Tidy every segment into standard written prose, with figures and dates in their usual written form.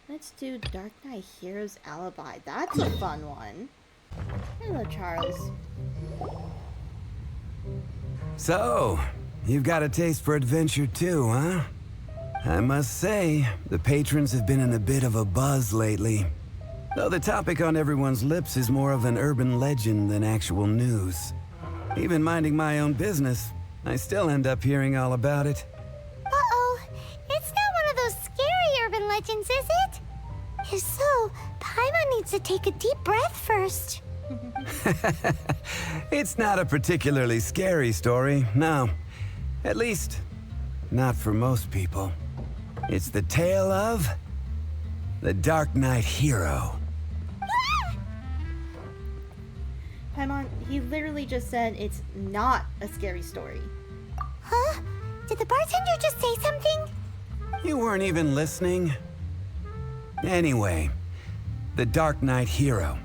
Let's do Dark Knight Hero's Alibi. That's a fun one. Hello, Charles. So, you've got a taste for adventure too, huh? I must say, the patrons have been in a bit of a buzz lately. Though the topic on everyone's lips is more of an urban legend than actual news. Even minding my own business, I still end up hearing all about it. Uh-oh. It's not one of those scary urban legends, is it? If so, Paimon needs to take a deep breath first. It's not a particularly scary story, no. At least, not for most people. It's the tale of the Dark Knight Hero. Paimon, he literally just said it's not a scary story. Huh? Did the bartender just say something? You weren't even listening. Anyway, the Dark Knight Hero.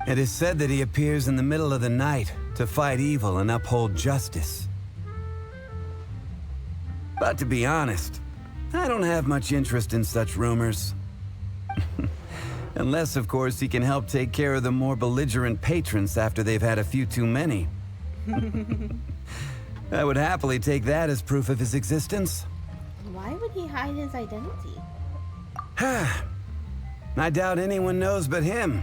It is said that he appears in the middle of the night to fight evil and uphold justice. But to be honest, I don't have much interest in such rumors. Unless, of course, he can help take care of the more belligerent patrons after they've had a few too many. I would happily take that as proof of his existence. Why would he hide his identity? I doubt anyone knows but him.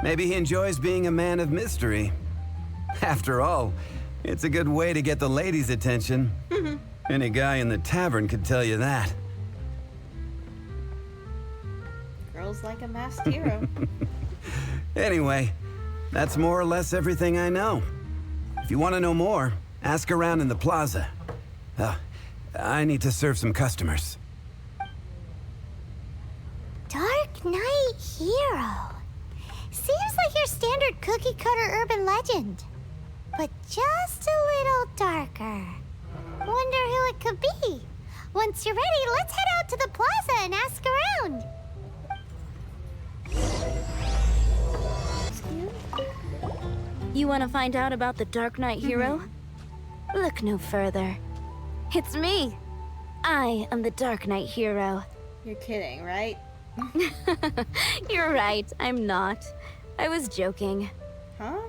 Maybe he enjoys being a man of mystery. After all, it's a good way to get the ladies' attention. Any guy in the tavern could tell you that. Girls like a masked hero. Anyway, that's more or less everything I know. If you want to know more, ask around in the plaza. I need to serve some customers. Dark Knight Hero. Seems like your standard cookie-cutter urban legend. But just a little darker. Wonder who it could be. Once you're ready, let's head out to the plaza and ask around. You want to find out about the Dark Knight Hero? Look no further. It's me. I am the Dark Knight Hero. You're kidding, right? You're right, I'm not. I was joking. Huh?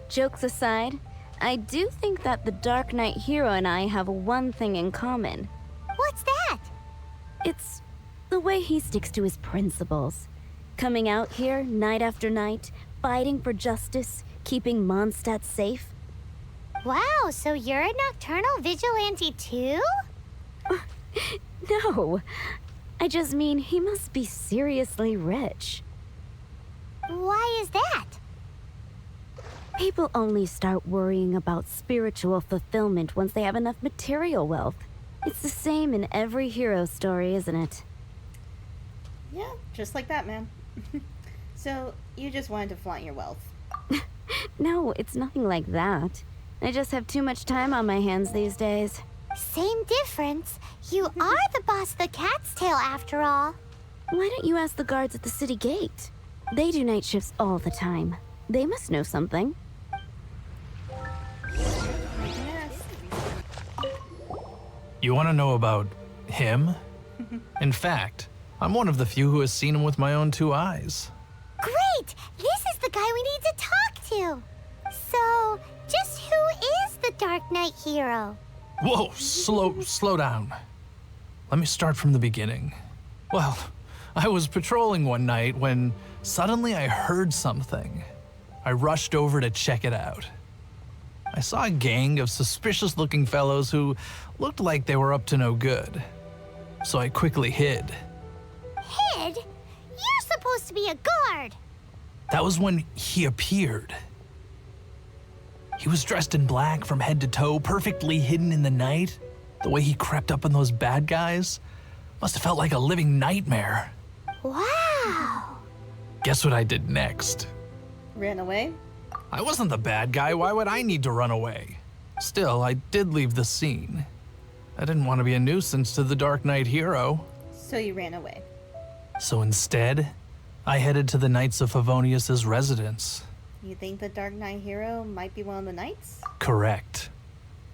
Jokes aside, I do think that the Dark Knight Hero and I have one thing in common. What's that? It's the way he sticks to his principles. Coming out here night after night, fighting for justice, keeping Mondstadt safe. Wow, so you're a nocturnal vigilante too? No, I just mean he must be seriously rich. Why is that? People only start worrying about spiritual fulfillment once they have enough material wealth. It's the same in every hero story, isn't it? Yeah, just like that, man. So, you just wanted to flaunt your wealth. No, it's nothing like that. I just have too much time on my hands these days. Same difference. You are the boss of the Cat's Tail after all. Why don't you ask the guards at the city gate? They do night shifts all the time. They must know something. You want to know about him? In fact, I'm one of the few who has seen him with my own two eyes. Great! This is the guy we need to talk to. So, just who is the Dark Knight Hero? Whoa, slow down. Let me start from the beginning. Well, I was patrolling one night when suddenly I heard something. I rushed over to check it out. I saw a gang of suspicious-looking fellows who looked like they were up to no good. So I quickly hid. Hid? You're supposed to be a guard. That was when he appeared. He was dressed in black from head to toe, perfectly hidden in the night. The way he crept up on those bad guys must have felt like a living nightmare. Wow. Guess what I did next? Ran away? I wasn't the bad guy. Why would I need to run away? Still, I did leave the scene. I didn't want to be a nuisance to the Dark Knight Hero. So you ran away. So instead, I headed to the Knights of Favonius's residence. You think the Dark Knight Hero might be one of the knights? Correct.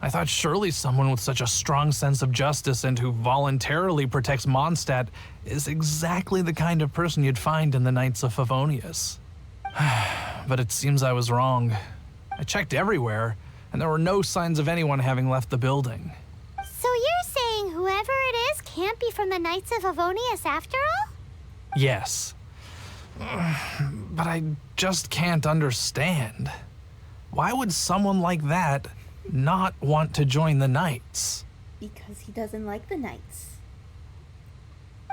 I thought surely someone with such a strong sense of justice and who voluntarily protects Mondstadt is exactly the kind of person you'd find in the Knights of Favonius. But it seems I was wrong. I checked everywhere, and there were no signs of anyone having left the building. So you're saying whoever it is can't be from the Knights of Favonius after all? Yes. But I just can't understand. Why would someone like that not want to join the Knights? Because he doesn't like the Knights.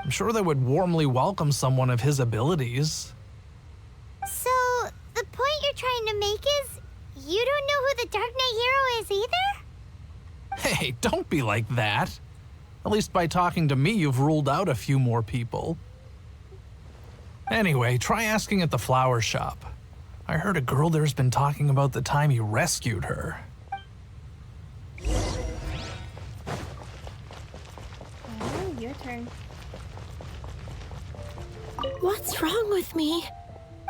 I'm sure they would warmly welcome someone of his abilities. So the point you're trying to make is you don't know who the Dark Knight hero is either? Hey, don't be like that. At least by talking to me, you've ruled out a few more people. Anyway, try asking at the flower shop. I heard a girl there's been talking about the time you rescued her. Oh, your turn. What's wrong with me?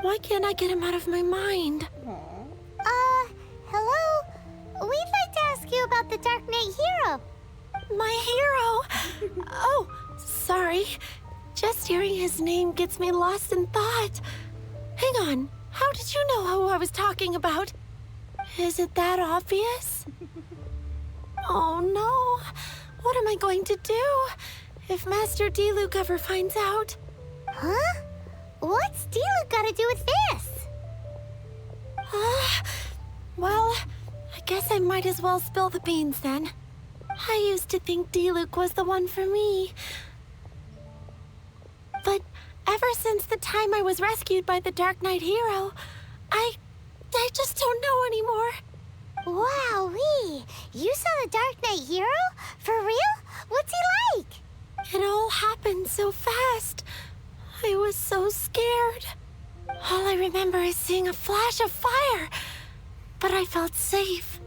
Why can't I get him out of my mind? Aw. Hello? We'd like to ask you about the Dark Knight hero. My hero! Oh, sorry. Just hearing his name gets me lost in thought. Hang on, how did you know who I was talking about? Is it that obvious? Oh no, what am I going to do if Master Diluc ever finds out? Huh? What's Diluc got to do with this? Well, I guess I might as well spill the beans then. I used to think Diluc was the one for me. But ever since the time I was rescued by the Dark Knight hero, I just don't know anymore. Wowee! You saw the Dark Knight hero? For real? What's he like? It all happened so fast. I was so scared. All I remember is seeing a flash of fire, but I felt safe.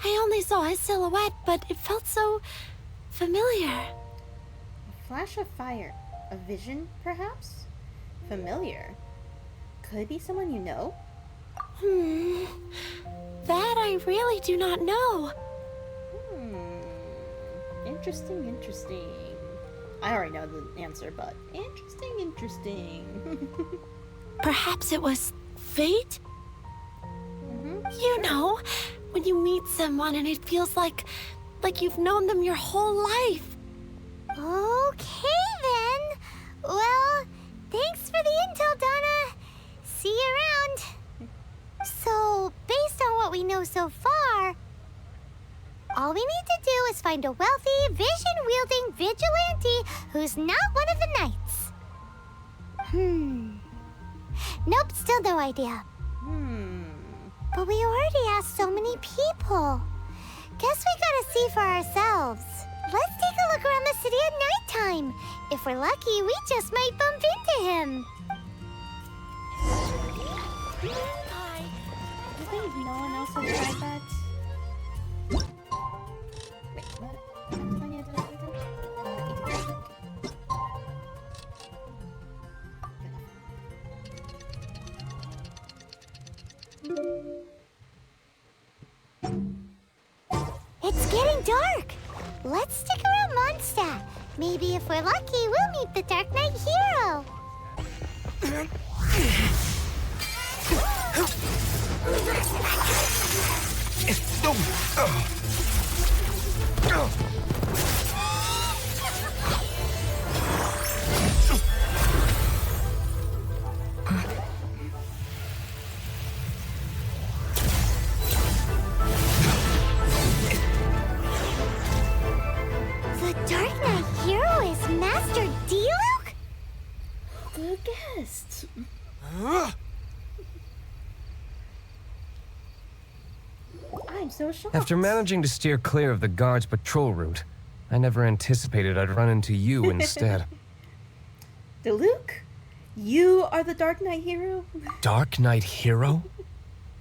I only saw his silhouette, but it felt so familiar. A flash of fire. A vision, perhaps? Familiar. Could be someone you know? That I really do not know. Interesting, interesting. I already know the answer, but interesting, interesting. Perhaps it was fate? You know, when you meet someone and it feels like you've known them your whole life. Okay then. Well, thanks for the intel, Donna. See you around. So, based on what we know so far, all we need to do is find a wealthy, vision-wielding vigilante who's not one of the knights. Nope, still no idea. But we already asked so many people. Guess we gotta see for ourselves. Let's take a look around the city at nighttime. If we're lucky, we just might bump into him. Hi. You think no one else has tried that? Wait, what? Antonia, did I say that? It's getting dark. Let's stick around Mondstadt. Maybe if we're lucky, we'll meet the Dark Knight hero. The Dark Knight hero is Master Diluc? Good guess. I'm so shocked. After managing to steer clear of the guards' patrol route, I never anticipated I'd run into you instead. Diluc? You are the Dark Knight hero? Dark Knight hero?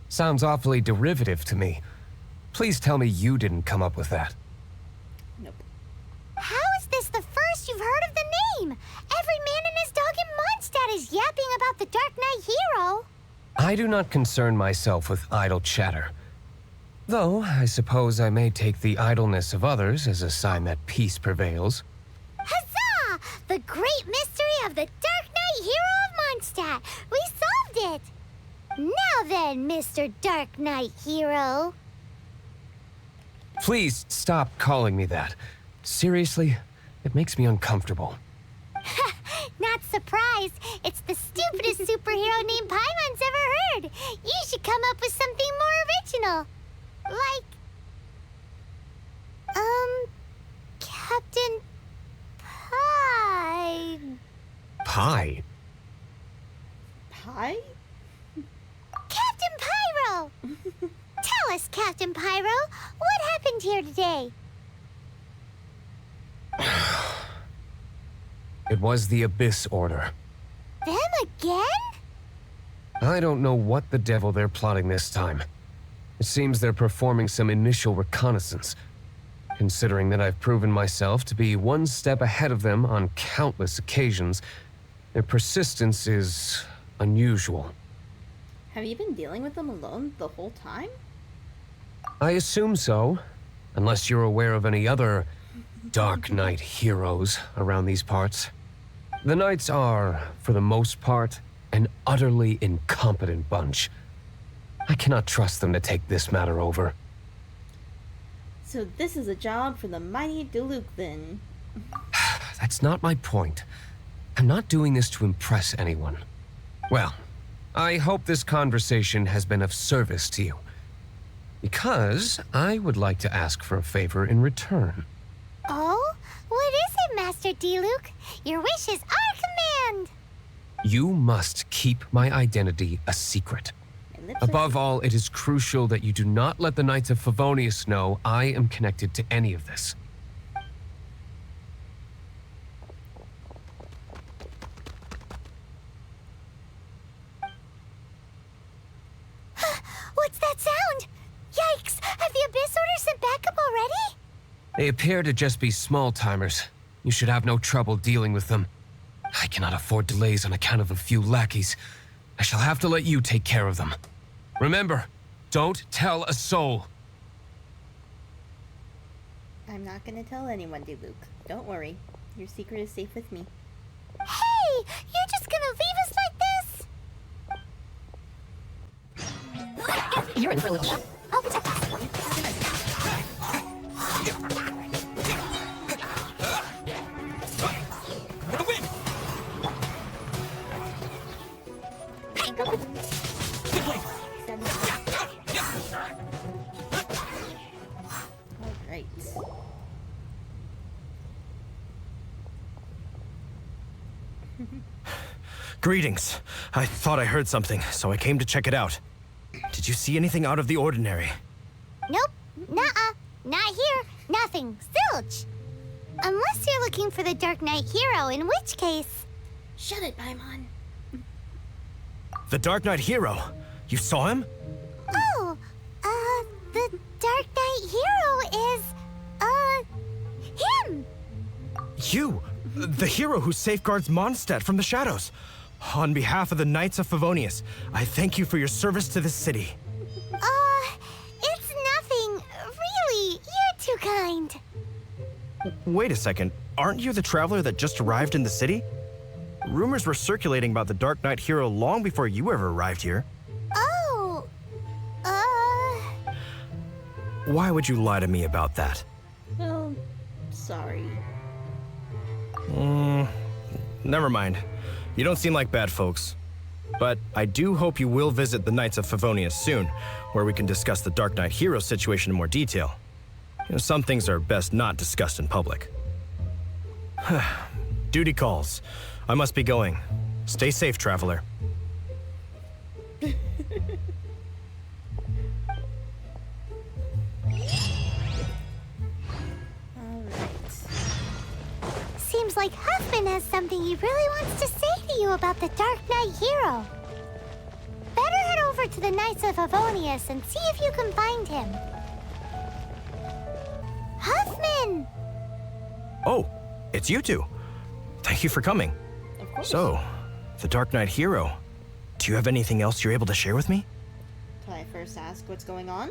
Sounds awfully derivative to me. Please tell me you didn't come up with that. Nope. How is this the first you've heard of the name? Every man and his dog in Mondstadt is yapping about the Dark Knight hero. I do not concern myself with idle chatter. Though, I suppose I may take the idleness of others as a sign that peace prevails. Huzzah! The great mystery of the Dark Knight Hero of Mondstadt! We solved it! Now then, Mr. Dark Knight Hero. Please stop calling me that. Seriously, it makes me uncomfortable. Not surprised. It's the stupidest superhero name Paimon's ever heard. You should come up with something more original. Like... Captain Pie. Pie? Pie? Captain Pyro! Tell us, Captain Pyro, what happened here today? It was the Abyss Order. Them again? I don't know what the devil they're plotting this time. It seems they're performing some initial reconnaissance. Considering that I've proven myself to be one step ahead of them on countless occasions, their persistence is unusual. Have you been dealing with them alone the whole time? I assume so, unless you're aware of any other Dark Knight heroes around these parts. The Knights are, for the most part, an utterly incompetent bunch. I cannot trust them to take this matter over. So this is a job for the mighty Diluc then. That's not my point. I'm not doing this to impress anyone. Well, I hope this conversation has been of service to you. Because I would like to ask for a favor in return. Oh? What is it, Master Diluc? Your wish is our command! You must keep my identity a secret. My lips are Above all, it is crucial that you do not let the Knights of Favonius know I am connected to any of this. What's that sound? Yikes! Have the Abyss Order sent backup already? They appear to just be small-timers. You should have no trouble dealing with them. I cannot afford delays on account of a few lackeys. I shall have to let you take care of them. Remember, don't tell a soul. I'm not gonna tell anyone, Diluc. Don't worry. Your secret is safe with me. Hey! You're just gonna leave us like this? You're in for a little shock. Alright. Greetings. I thought I heard something, so I came to check it out. Did you see anything out of the ordinary? Nope. Nuh-uh. Not here. Nothing. Zilch. Unless you're looking for the Dark Knight Hero, in which case... Shut it, Paimon. The Dark Knight Hero? You saw him? Oh, the Dark Knight Hero is, him! You! The hero who safeguards Mondstadt from the shadows. On behalf of the Knights of Favonius, I thank you for your service to this city. It's nothing. Really, you're too kind. Wait a second. Aren't you the traveler that just arrived in the city? Rumors were circulating about the Dark Knight Hero long before you ever arrived here. Oh, Why would you lie to me about that? Well, sorry. Never mind. You don't seem like bad folks. But I do hope you will visit the Knights of Favonius soon, where we can discuss the Dark Knight Hero situation in more detail. You know, some things are best not discussed in public. Duty calls. I must be going. Stay safe, traveler. Alright. seems like Huffman has something he really wants to say to you about the Dark Knight Hero. Better head over to the Knights of Favonius and see if you can find him. Huffman! Oh, it's you two. Thank you for coming. Of course. So, the Dark Knight Hero. Do you have anything else you're able to share with me? Can I first ask what's going on?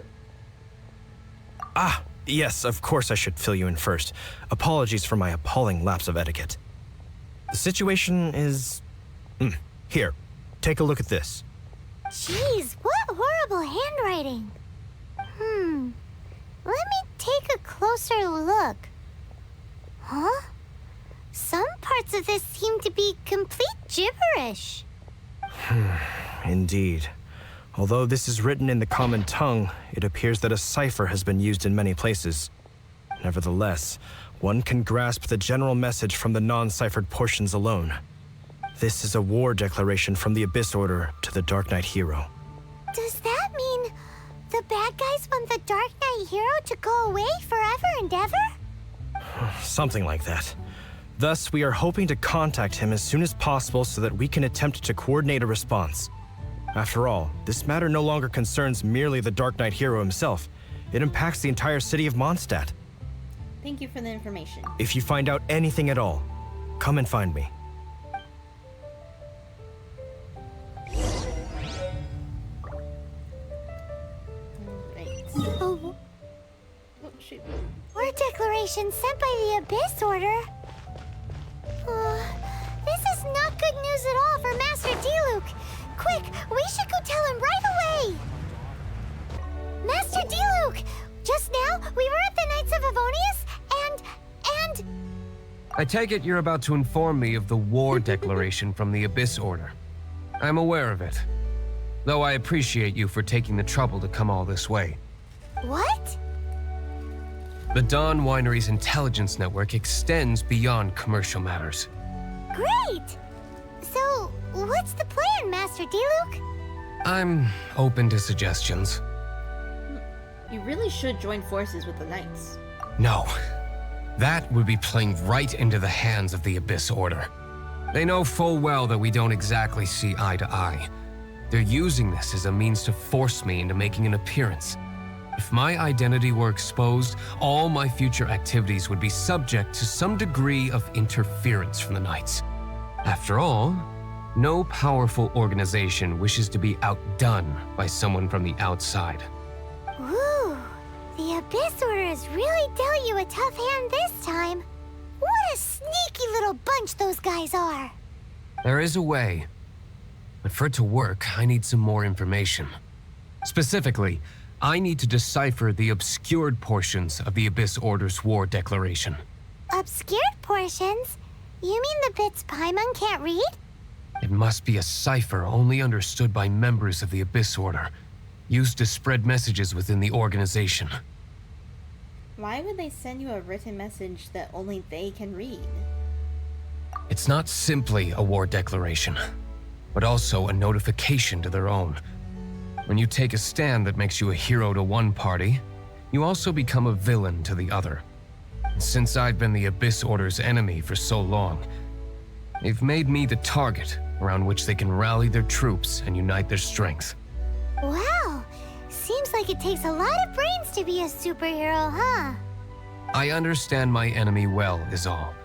Yes, of course I should fill you in first. Apologies for my appalling lapse of etiquette. The situation is... Here, take a look at this. Jeez, what horrible handwriting. Let me take a closer look. Huh? Some parts of this seem to be complete gibberish. Indeed. Although this is written in the common tongue, it appears that a cipher has been used in many places. Nevertheless, one can grasp the general message from the non-ciphered portions alone. This is a war declaration from the Abyss Order to the Dark Knight Hero. Does that mean the bad guys want the Dark Knight Hero to go away forever and ever? Something like that. Thus, we are hoping to contact him as soon as possible so that we can attempt to coordinate a response. After all, this matter no longer concerns merely the Dark Knight Hero himself. It impacts the entire city of Mondstadt. Thank you for the information. If you find out anything at all, come and find me. Right. Oh, Oh, shoot. war declaration sent by the Abyss Order. This is not good news at all for Master Diluc. Quick, we should go tell him right away. Master Diluc, just now we were at the Knights of Avonius and... I take it you're about to inform me of the war declaration from the Abyss Order. I'm aware of it, though I appreciate you for taking the trouble to come all this way. What? The Dawn Winery's intelligence network extends beyond commercial matters. Great! So, what's the plan, Master Diluc? I'm open to suggestions. You really should join forces with the Knights. No. That would be playing right into the hands of the Abyss Order. They know full well that we don't exactly see eye to eye. They're using this as a means to force me into making an appearance. If my identity were exposed, all my future activities would be subject to some degree of interference from the Knights. After all, no powerful organization wishes to be outdone by someone from the outside. Ooh, the Abyss Order has really dealt you a tough hand this time. What a sneaky little bunch those guys are. There is a way, but for it to work, I need some more information. Specifically, I need to decipher the obscured portions of the Abyss Order's war declaration. Obscured portions? You mean the bits Paimon can't read? It must be a cipher only understood by members of the Abyss Order, used to spread messages within the organization. Why would they send you a written message that only they can read? It's not simply a war declaration, but also a notification to their own. When you take a stand that makes you a hero to one party, you also become a villain to the other. And since I've been the Abyss Order's enemy for so long, they've made me the target around which they can rally their troops and unite their strength. Wow, seems like it takes a lot of brains to be a superhero, huh? I understand my enemy well, is all.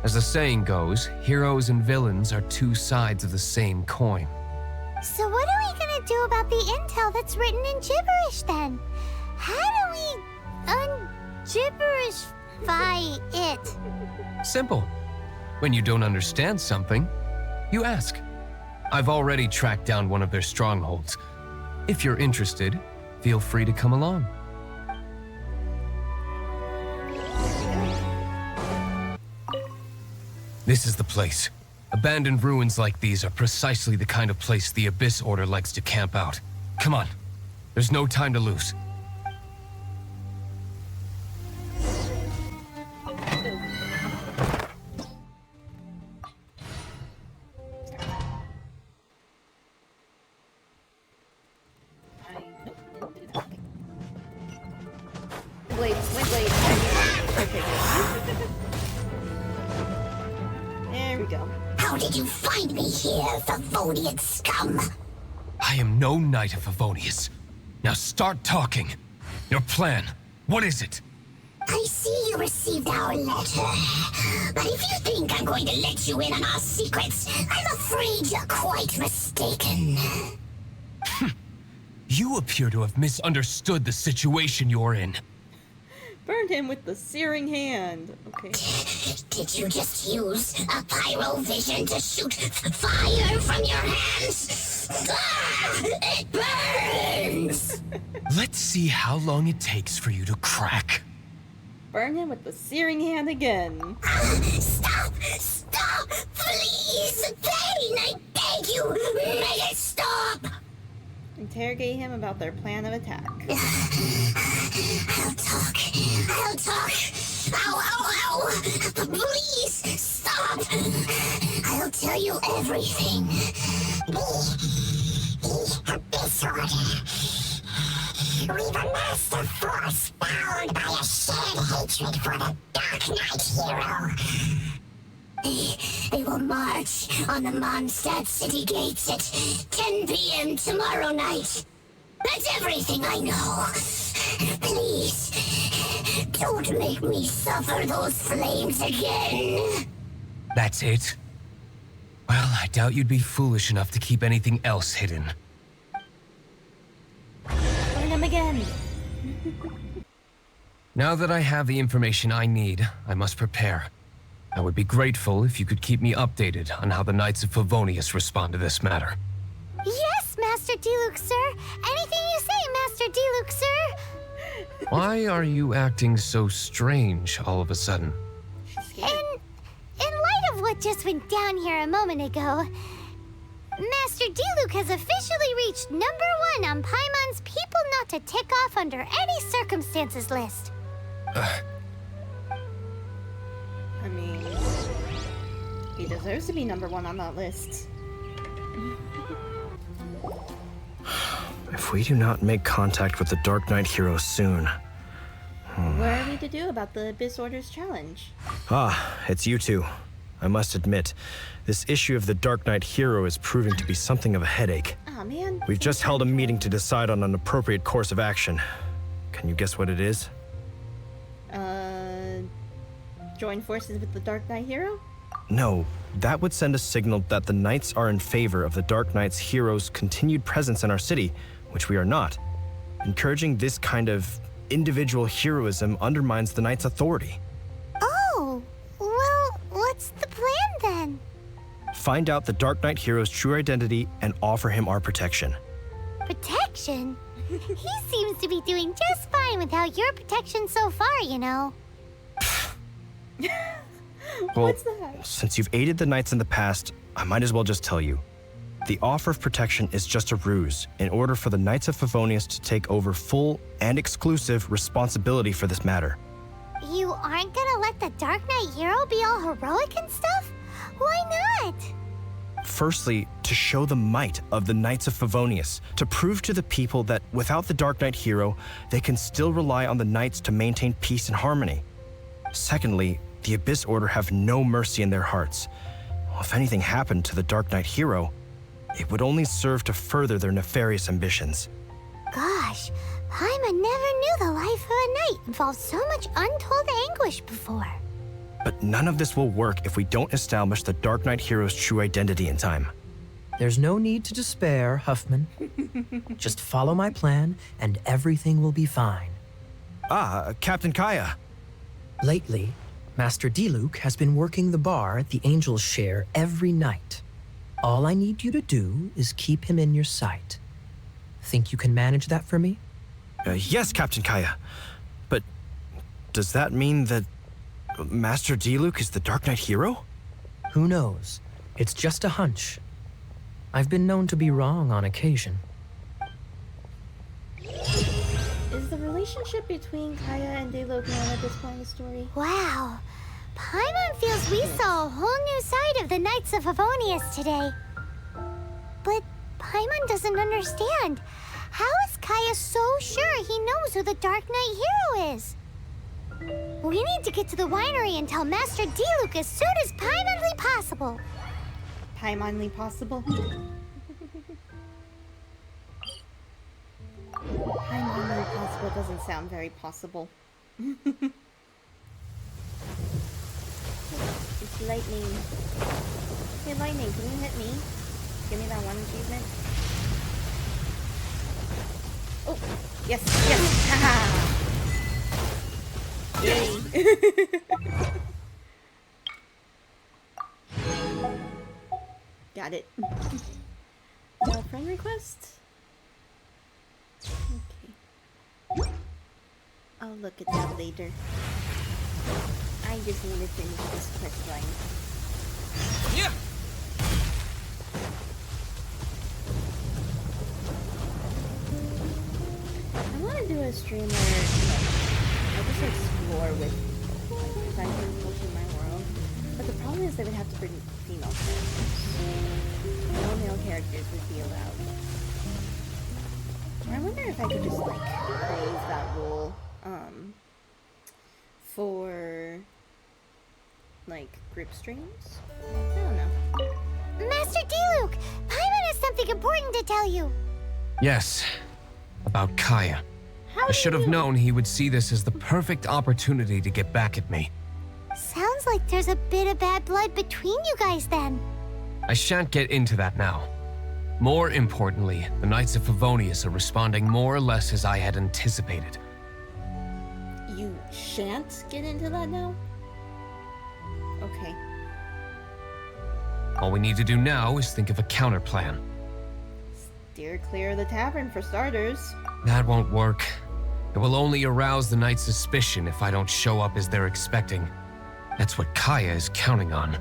As the saying goes, heroes and villains are two sides of the same coin. So what are we gonna do about the intel that's written in gibberish then? How do we un-gibberishify it? Simple. When you don't understand something, you ask. I've already tracked down one of their strongholds. If you're interested, feel free to come along. This is the place. Abandoned ruins like these are precisely the kind of place the Abyss Order likes to camp out. Come on. There's no time to lose. Wait. Okay. There we go. How did you find me here, Favonian scum? I am no Knight of Favonius. Now start talking. Your plan. What is it? I see you received our letter. But if you think I'm going to let you in on our secrets, I'm afraid you're quite mistaken. You appear to have misunderstood the situation you're in. Burn him with the searing hand. Okay. Did you just use a pyro vision to shoot fire from your hands? Ah, it burns! Let's see how long it takes for you to crack. Burn him with the searing hand again. Stop! Stop! Please! Pain! I beg you! Make it stop! Interrogate him about their plan of attack. I'll talk. I'll talk. Ow, ow, ow! Please, stop! I'll tell you everything. The Abyss Order. We've a master force bound by a shared hatred for the Dark Knight hero. They will march on the Mondstadt city gates at 10 p.m. tomorrow night. That's everything I know. Please, don't make me suffer those flames again. That's it? Well, I doubt you'd be foolish enough to keep anything else hidden. Burn him again. Now that I have the information I need, I must prepare. I would be grateful if you could keep me updated on how the Knights of Favonius respond to this matter. Yes, Master Diluc, sir. Anything you say, Master Diluc, sir. Why are you acting so strange all of a sudden? In light of what just went down here a moment ago, Master Diluc has officially reached #1 on Paimon's people not to tick off under any circumstances list. I mean, he deserves to be #1 on that list. If we do not make contact with the Dark Knight hero soon... What are we to do about the Abyss Order's challenge? Ah, it's you two. I must admit, this issue of the Dark Knight hero is proving to be something of a headache. Aw, man. We've just held a meeting to decide on an appropriate course of action. Can you guess what it is? Join forces with the Dark Knight hero? No, that would send a signal that the Knights are in favor of the Dark Knight's hero's continued presence in our city, which we are not. Encouraging this kind of individual heroism undermines the Knights' authority. Oh, well, what's the plan then? Find out the Dark Knight hero's true identity and offer him our protection. Protection? He seems to be doing just fine without your protection so far, you know. Well, What's that? since you've aided the Knights in the past, I might as well just tell you. The offer of protection is just a ruse in order for the Knights of Favonius to take over full and exclusive responsibility for this matter. You aren't gonna let the Dark Knight hero be all heroic and stuff? Why not? Firstly, to show the might of the Knights of Favonius, to prove to the people that without the Dark Knight hero, they can still rely on the Knights to maintain peace and harmony. Secondly, the Abyss Order have no mercy in their hearts. If anything happened to the Dark Knight hero, it would only serve to further their nefarious ambitions. Gosh, Paimon never knew the life of a knight involved so much untold anguish before. But none of this will work if we don't establish the Dark Knight hero's true identity in time. There's no need to despair, Huffman. Just follow my plan, and everything will be fine. Ah, Captain Kaya. Lately, Master Diluc has been working the bar at the Angel's Share every night. All I need you to do is keep him in your sight. Think you can manage that for me? Yes, Captain Kaya. But does that mean that Master Diluc is the Dark Knight hero? Who knows? It's just a hunch. I've been known to be wrong on occasion. Is the relationship between Kaya and Diluc known at this point in the story? Wow, Paimon feels we saw a whole new side of the Knights of Favonius today. But Paimon doesn't understand. How is Kaya so sure he knows who the Dark Knight hero is? We need to get to the winery and tell Master Diluc as soon as Paimonly possible. Paimonly possible? Paimonly possible doesn't sound very possible. It's lightning. Hey, lightning, can you hit me? Give me that one achievement. Oh, yes, yes, haha! Yay. Got it. Friend request? Okay. I'll look at that later. I just need to finish this quest line. Yeah. I want to do a stream where, I just explore with, if I can go through my world. But the problem is they would have to bring female characters. No male characters would be allowed. I wonder if I could just, like, raise that rule, for, like, group streams? I don't know. Master Diluc, Paimon has something important to tell you. Yes, about Kaya. I should have known he would see this as the perfect opportunity to get back at me. Sounds like there's a bit of bad blood between you guys then. I shan't get into that now. More importantly, the Knights of Favonius are responding more or less as I had anticipated. You shan't get into that now? Okay. All we need to do now is think of a counter plan. Steer clear of the tavern for starters. That won't work. It will only arouse the Knights' suspicion if I don't show up as they're expecting. That's what Kaya is counting on.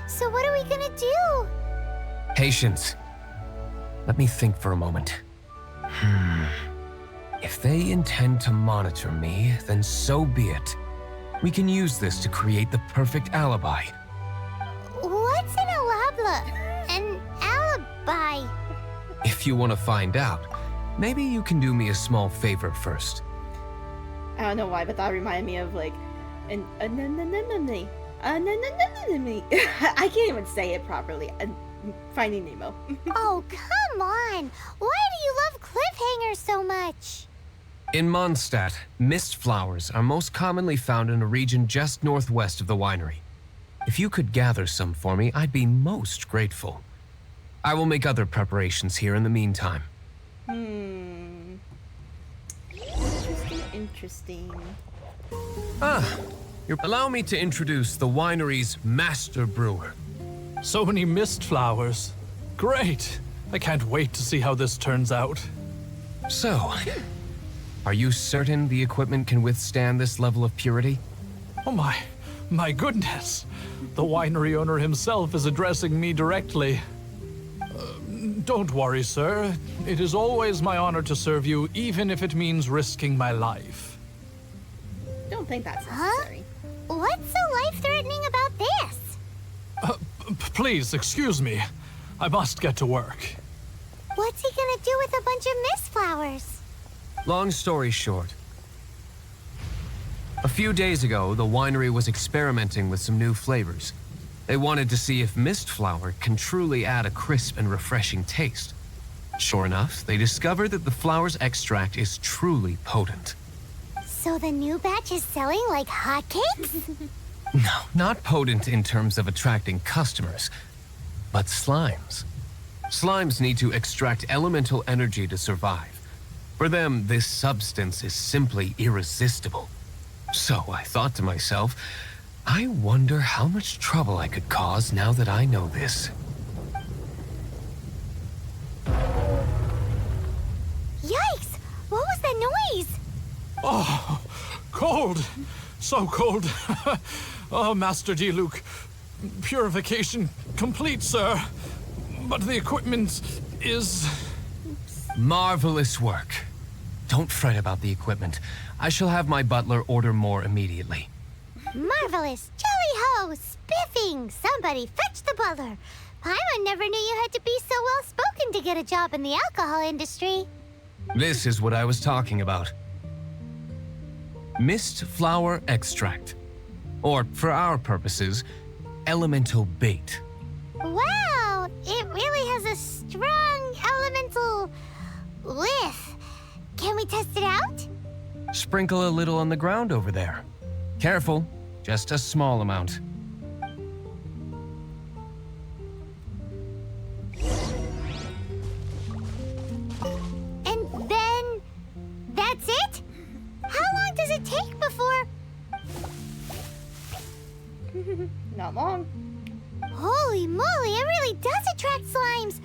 So what are we gonna do? Patience. Let me think for a moment. If they intend to monitor me, then so be it. We can use this to create the perfect alibi. What's an alabla? An alibi? If you want to find out, maybe you can do me a small favor first. I don't know why, but that reminded me of like an I can't even say it properly. Finding Nemo. Oh, come on! Why do you love cliffhangers so much? In Mondstadt, mist flowers are most commonly found in a region just northwest of the winery. If you could gather some for me, I'd be most grateful. I will make other preparations here in the meantime. Interesting. Allow me to introduce the winery's master brewer. So many mist flowers. Great. I can't wait to see how this turns out. So, are you certain the equipment can withstand this level of purity? Oh my goodness. The winery owner himself is addressing me directly. Don't worry, sir. It is always my honor to serve you, even if it means risking my life. Don't think that's necessary. What's so life-threatening about this? Please, excuse me. I must get to work. What's he gonna do with a bunch of mist flowers? Long story short. A few days ago, the winery was experimenting with some new flavors. They wanted to see if mist flower can truly add a crisp and refreshing taste. Sure enough, they discovered that the flower's extract is truly potent. So the new batch is selling like hotcakes? No, not potent in terms of attracting customers, but slimes. Slimes need to extract elemental energy to survive. For them, this substance is simply irresistible. So I thought to myself, I wonder how much trouble I could cause now that I know this. Yikes! What was that noise? Oh, cold. So cold. Oh, Master Diluc. Purification complete, sir. But the equipment is... Marvelous work. Don't fret about the equipment. I shall have my butler order more immediately. Marvelous! Jolly-ho! Spiffing! Somebody fetch the butler! Paimon never knew you had to be so well-spoken to get a job in the alcohol industry. This is what I was talking about. Mist flower extract. Or, for our purposes, elemental bait. Wow! It really has a strong elemental whiff. Can we test it out? Sprinkle a little on the ground over there. Careful, just a small amount. And then... that's it? How long does it take Not long. Holy moly, it really does attract slimes!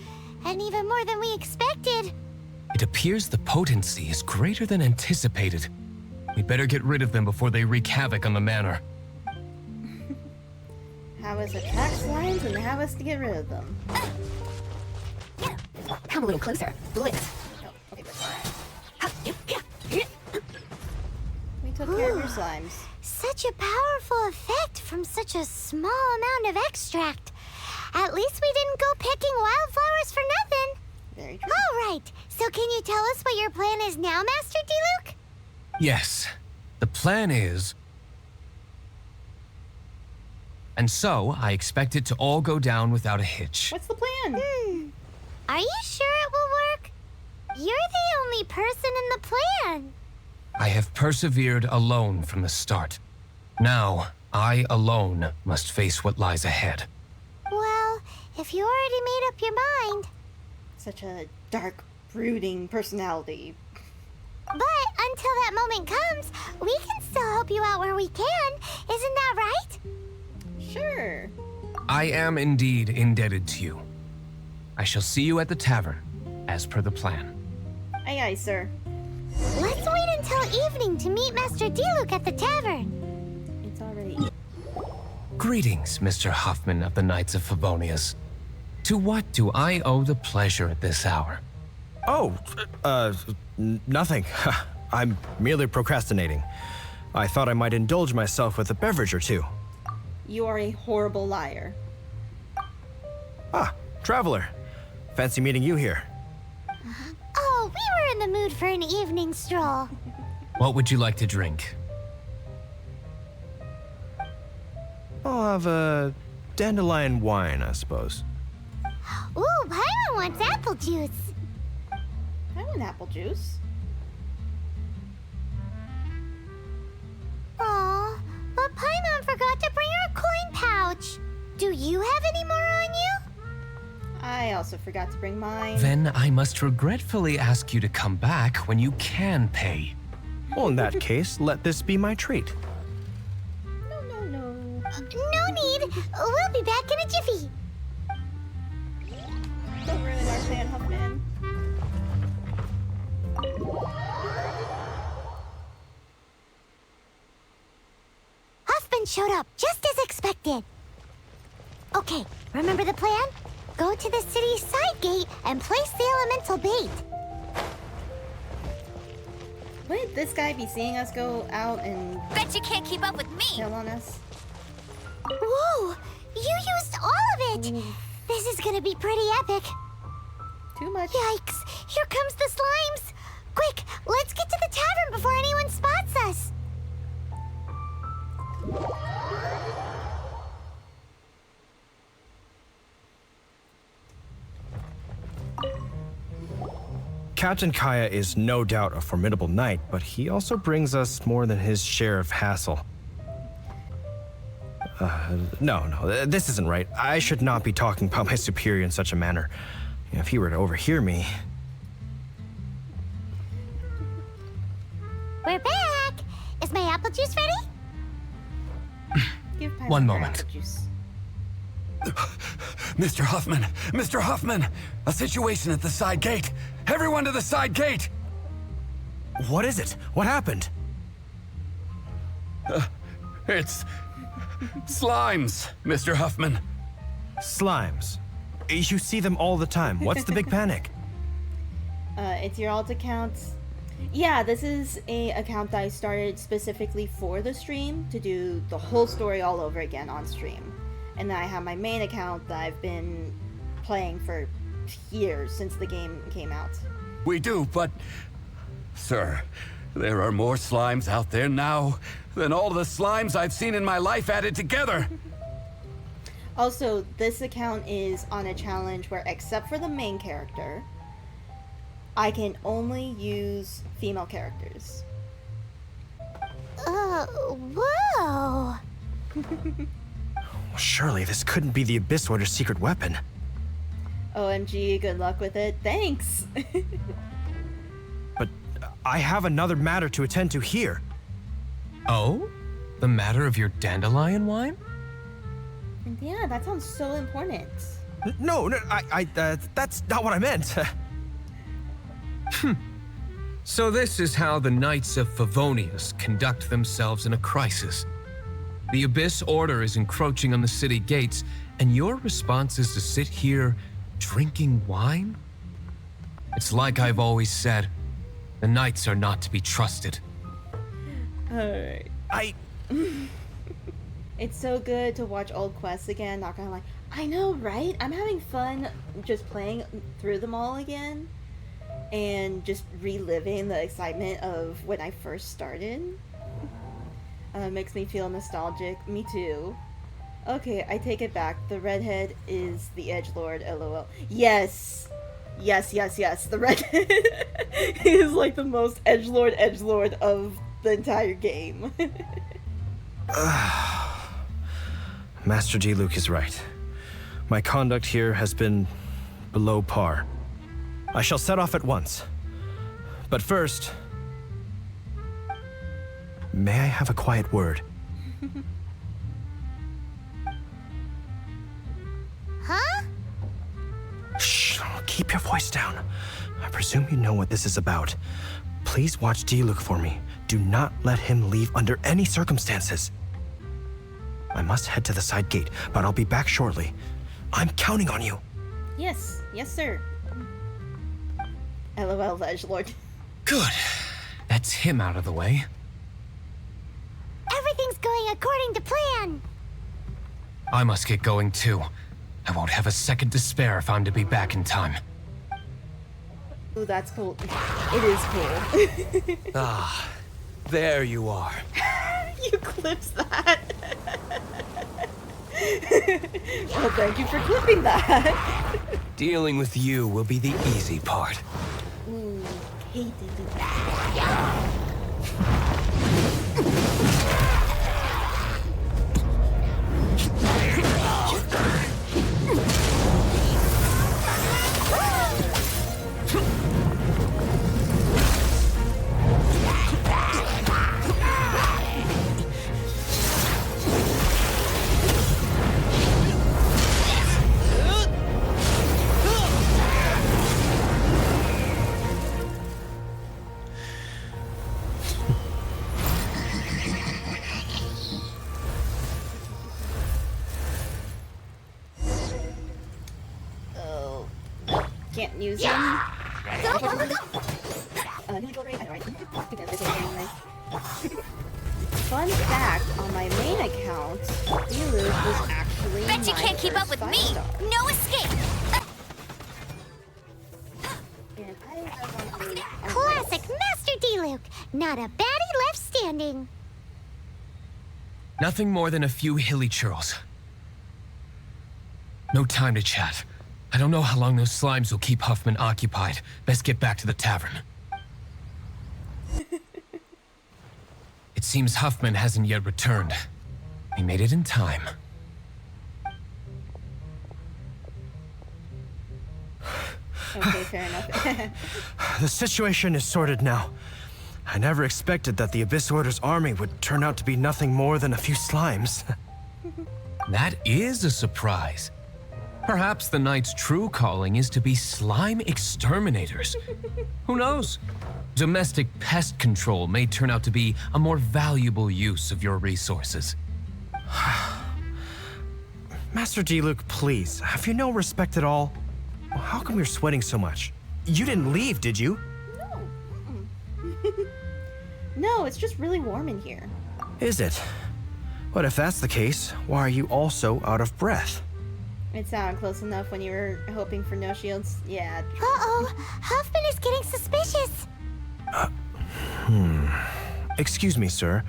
And even more than we expected. It appears the potency is greater than anticipated. We'd better get rid of them before they wreak havoc on the manor. How us attract slimes and how us to get rid of them. Come a little closer. Blitz. Oh, okay, we took care of your slimes. Such a powerful effect from such a small amount of extract. At least we didn't go picking wildflowers for nothing. Very true. All right, so can you tell us what your plan is now, Master Diluc? Yes, the plan is... And so, I expect it to all go down without a hitch. What's the plan? Are you sure it will work? You're the only person in the plan. I have persevered alone from the start. Now, I alone must face what lies ahead. Well, if you already made up your mind. Such a dark, brooding personality. But until that moment comes, we can still help you out where we can. Isn't that right? Sure. I am indeed indebted to you. I shall see you at the tavern, as per the plan. Aye, aye, sir. Let's wait until evening to meet Master Diluc at the tavern. It's already... Greetings, Mr. Huffman of the Knights of Favonius. To what do I owe the pleasure at this hour? Oh, nothing. I'm merely procrastinating. I thought I might indulge myself with a beverage or two. You are a horrible liar. Ah, traveler. Fancy meeting you here. Oh, we were in the mood for an evening stroll. What would you like to drink? I'll have a dandelion wine, I suppose. Ooh, Paimon wants apple juice. I want apple juice. Aw, but Paimon forgot to bring her coin pouch. Do you have any more on you? I also forgot to bring mine. Then I must regretfully ask you to come back when you can pay. Well, in that case, let this be my treat. No. No need. We'll be back in a jiffy. Don't ruin our plan, Huffman. Huffman showed up just as expected. Okay, remember the plan? Go to the city's side gate and place the elemental bait. Wouldn't this guy be seeing us go out and Bet you can't keep up with me. kill on us? Whoa, you used all of it. This is gonna be pretty epic. Too much. Yikes, here comes the slimes. Quick, let's get to the tavern before anyone spots us. Captain Kaya is no doubt a formidable knight, but he also brings us more than his share of hassle. No, this isn't right. I should not be talking about my superior in such a manner. If he were to overhear me... We're back. Is my apple juice ready? Give Paimon One her moment. apple juice. Mr. Huffman! Mr. Huffman! A situation at the side gate! Everyone to the side gate! What is it? What happened? It's... slimes, Mr. Huffman. Slimes. You see them all the time. What's the big panic? It's your alt account. Yeah, this is a account that I started specifically for the stream to do the whole story all over again on stream. And then I have my main account that I've been playing for years since the game came out. We do, but... Sir, there are more slimes out there now than all the slimes I've seen in my life added together. Also, this account is on a challenge where, except for the main character, I can only use female characters. Whoa. Well, surely this couldn't be the Abyss Warder's secret weapon. OMG, good luck with it. Thanks! But I have another matter to attend to here. Oh? The matter of your dandelion wine? Yeah, that sounds so important. No, that's not what I meant. So this is how the Knights of Favonius conduct themselves in a crisis. The Abyss Order is encroaching on the city gates, and your response is to sit here drinking wine? It's like I've always said, the Knights are not to be trusted. Alright. It's so good to watch old quests again, not gonna lie. I know, right? I'm having fun just playing through them all again. And just reliving the excitement of when I first started. Makes me feel nostalgic. Me too. Okay, I take it back. The redhead is the edgelord, lol. Yes! Yes. The redhead is like the most edgelord of the entire game. Master Diluc is right. My conduct here has been below par. I shall set off at once. But first, may I have a quiet word? Huh? Shh, keep your voice down. I presume you know what this is about. Please watch Diluc for me. Do not let him leave under any circumstances. I must head to the side gate, but I'll be back shortly. I'm counting on you. Yes, sir. LOL, the edgelord. Good. That's him out of the way. Everything's going according to plan. I must get going too. I won't have a second to spare if I'm to be back in time. Ooh, that's cool. It is cool. Ah, there you are. You clips that. Well, thank you for clipping that. Dealing with you will be the easy part. Ooh, hated it. Can't use him. Fun fact, on my main account, Diluc was actually Bet you my can't keep up first with me. five-star. No escape. And I have on a- Classic Master Diluc. Not a baddie left standing. Nothing more than a few hilly churls. No time to chat. I don't know how long those slimes will keep Huffman occupied. Best get back to the tavern. It seems Huffman hasn't yet returned. We made it in time. Okay, fair enough. The situation is sorted now. I never expected that the Abyss Order's army would turn out to be nothing more than a few slimes. That is a surprise. Perhaps the Knight's true calling is to be slime exterminators. Who knows? Domestic pest control may turn out to be a more valuable use of your resources. Master Diluc, please, have you no respect at all? How come you're sweating so much? You didn't leave, did you? No, it's just really warm in here. Is it? But if that's the case, why are you also out of breath? It sounded close enough when you were hoping for no shields. Yeah. Uh-oh. Huffman is getting suspicious. Excuse me, sir.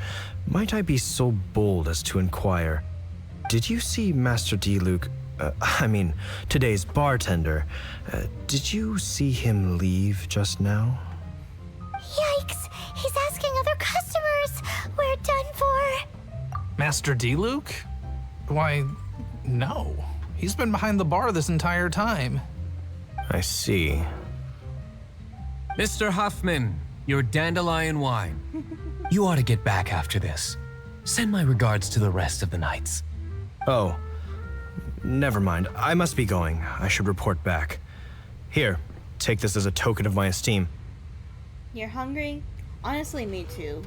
Might I be so bold as to inquire? Did you see Master Diluc, today's bartender? Did you see him leave just now? Yikes. He's asking other customers. We're done for. Master Diluc? Why, no. He's been behind the bar this entire time. I see. Mr. Huffman, your dandelion wine. You ought to get back after this. Send my regards to the rest of the Knights. Oh, Never mind. I must be going. I should report back. Here, take this as a token of my esteem. You're hungry? Honestly, me too.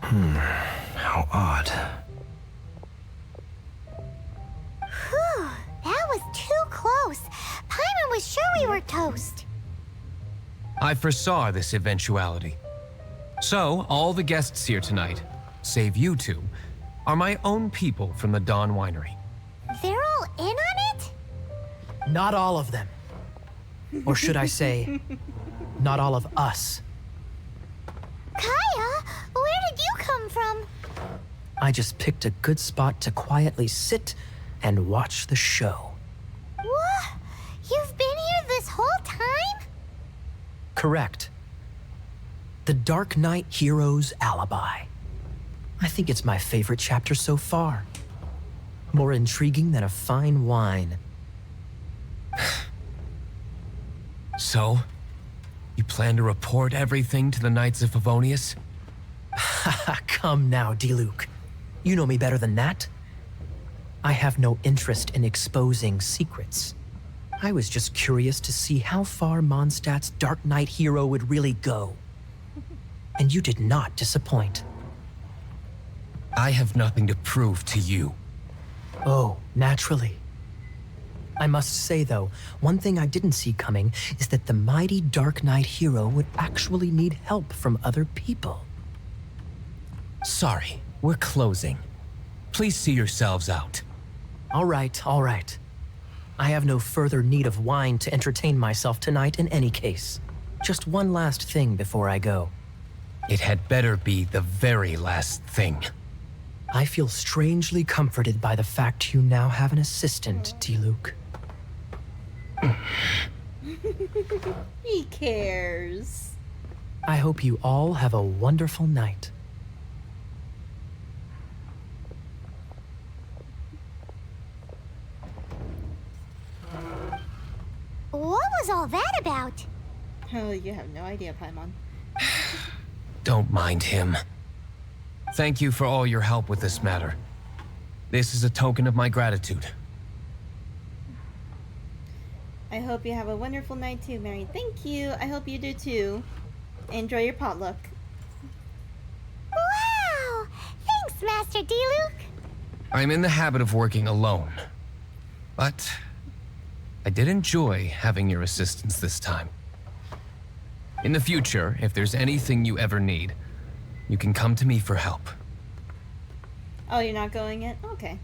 How odd. Whew, that was too close. Paimon was sure we were toast. I foresaw this eventuality. So, all the guests here tonight, save you two, are my own people from the Dawn Winery. They're all in on it? Not all of them. Or should I say, not all of us. Kaya, where did you come from? I just picked a good spot to quietly sit and watch the show. What? You've been here this whole time? Correct. The Dark Knight Hero's Alibi. I think it's my favorite chapter so far. More intriguing than a fine wine. So, you plan to report everything to the Knights of Favonius? Come now, Diluc. You know me better than that. I have no interest in exposing secrets. I was just curious to see how far Mondstadt's Dark Knight hero would really go. And you did not disappoint. I have nothing to prove to you. Oh, naturally. I must say, though, one thing I didn't see coming is that the mighty Dark Knight hero would actually need help from other people. Sorry, we're closing. Please see yourselves out. All right, all right. I have no further need of wine to entertain myself tonight in any case. Just one last thing before I go. It had better be the very last thing. I feel strangely comforted by the fact you now have an assistant, Diluc. He cares. I hope you all have a wonderful night. What was all that about? Oh, you have no idea, Paimon. Don't mind him. Thank you for all your help with this matter. This is a token of my gratitude. I hope you have a wonderful night too, Mary. Thank you. I hope you do too. Enjoy your potluck. Wow! Thanks, Master Diluc. I'm in the habit of working alone. But I did enjoy having your assistance this time. In the future, if there's anything you ever need, you can come to me for help. Oh, you're not going yet? Okay.